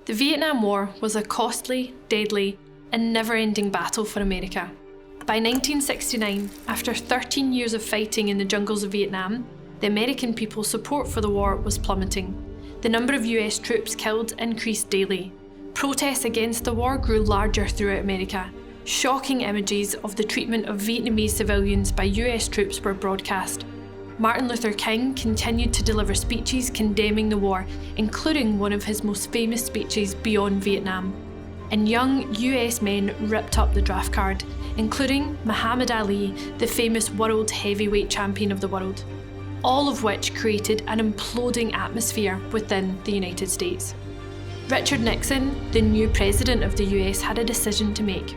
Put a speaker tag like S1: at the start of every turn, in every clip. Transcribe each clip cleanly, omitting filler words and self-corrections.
S1: The Vietnam War was a costly, deadly, and never-ending battle for America. By 1969, after 13 years of fighting in the jungles of Vietnam, the American people's support for the war was plummeting. The number of US troops killed increased daily. Protests against the war grew larger throughout America. Shocking images of the treatment of Vietnamese civilians by US troops were broadcast. Martin Luther King continued to deliver speeches condemning the war, including one of his most famous speeches, Beyond Vietnam. And young US men ripped up the draft card, including Muhammad Ali, the famous world heavyweight champion of the world, all of which created an imploding atmosphere within the United States. Richard Nixon, the new president of the US, had a decision to make.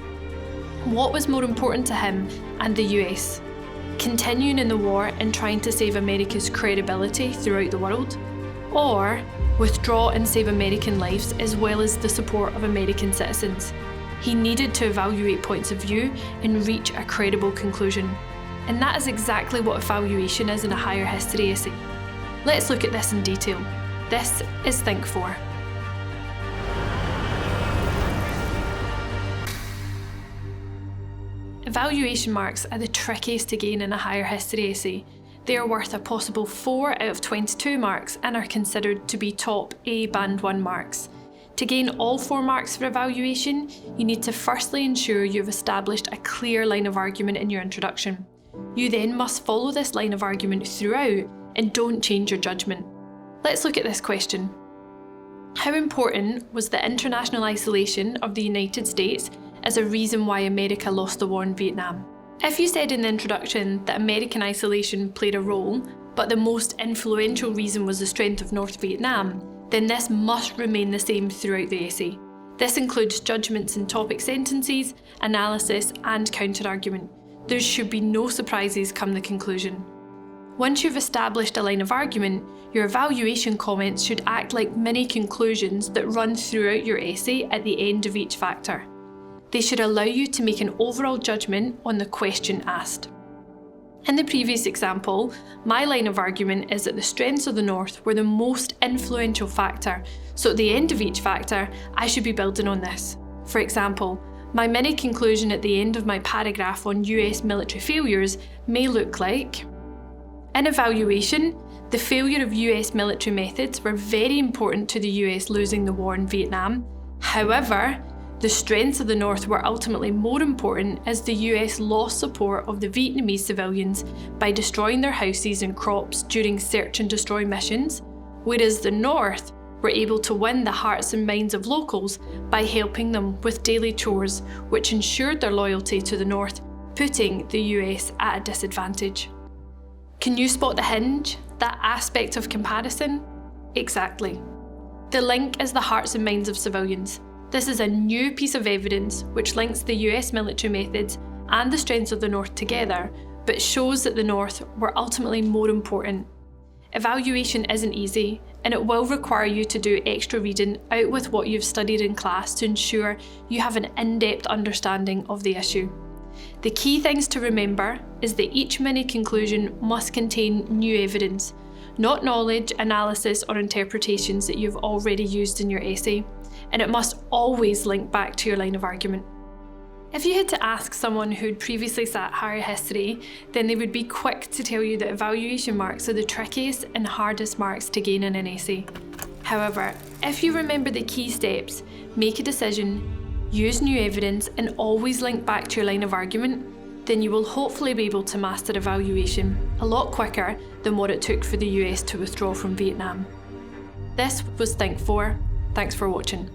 S1: What was more important to him and the US? Continuing in the war and trying to save America's credibility throughout the world? Or withdraw and save American lives as well as the support of American citizens? He needed to evaluate points of view and reach a credible conclusion. And that is exactly what evaluation is in a higher history essay. Let's look at this in detail. This is Think 4. Evaluation marks are the trickiest to gain in a higher history essay. They are worth a possible 4 out of 22 marks and are considered to be top A Band 1 marks. To gain all 4 marks for evaluation, you need to firstly ensure you've established a clear line of argument in your introduction. You then must follow this line of argument throughout and don't change your judgement. Let's look at this question. How important was the international isolation of the United States as a reason why America lost the war in Vietnam? If you said in the introduction that American isolation played a role, but the most influential reason was the strength of North Vietnam, then this must remain the same throughout the essay. This includes judgments in topic sentences, analysis, and counter-argument. There should be no surprises come the conclusion. Once you've established a line of argument, your evaluation comments should act like mini conclusions that run throughout your essay at the end of each factor. They should allow you to make an overall judgment on the question asked. In the previous example, my line of argument is that the strengths of the North were the most influential factor, so at the end of each factor, I should be building on this. For example, my mini conclusion at the end of my paragraph on US military failures may look like: in evaluation, the failure of US military methods were very important to the US losing the war in Vietnam. However, the strengths of the North were ultimately more important as the US lost support of the Vietnamese civilians by destroying their houses and crops during search and destroy missions, whereas the North were able to win the hearts and minds of locals by helping them with daily chores, which ensured their loyalty to the North, putting the US at a disadvantage. Can you spot the hinge, that aspect of comparison? Exactly. The link is the hearts and minds of civilians. This is a new piece of evidence which links the US military methods and the strengths of the North together, but shows that the North were ultimately more important. Evaluation isn't easy, and it will require you to do extra reading out with what you've studied in class to ensure you have an in-depth understanding of the issue. The key things to remember is that each mini conclusion must contain new evidence, not knowledge, analysis, or interpretations that you've already used in your essay, and it must always link back to your line of argument. If you had to ask someone who'd previously sat higher history, then they would be quick to tell you that evaluation marks are the trickiest and hardest marks to gain in an essay. However, if you remember the key steps, make a decision, use new evidence, and always link back to your line of argument, then you will hopefully be able to master evaluation a lot quicker than what it took for the US to withdraw from Vietnam. This was Think 4. Thanks for watching.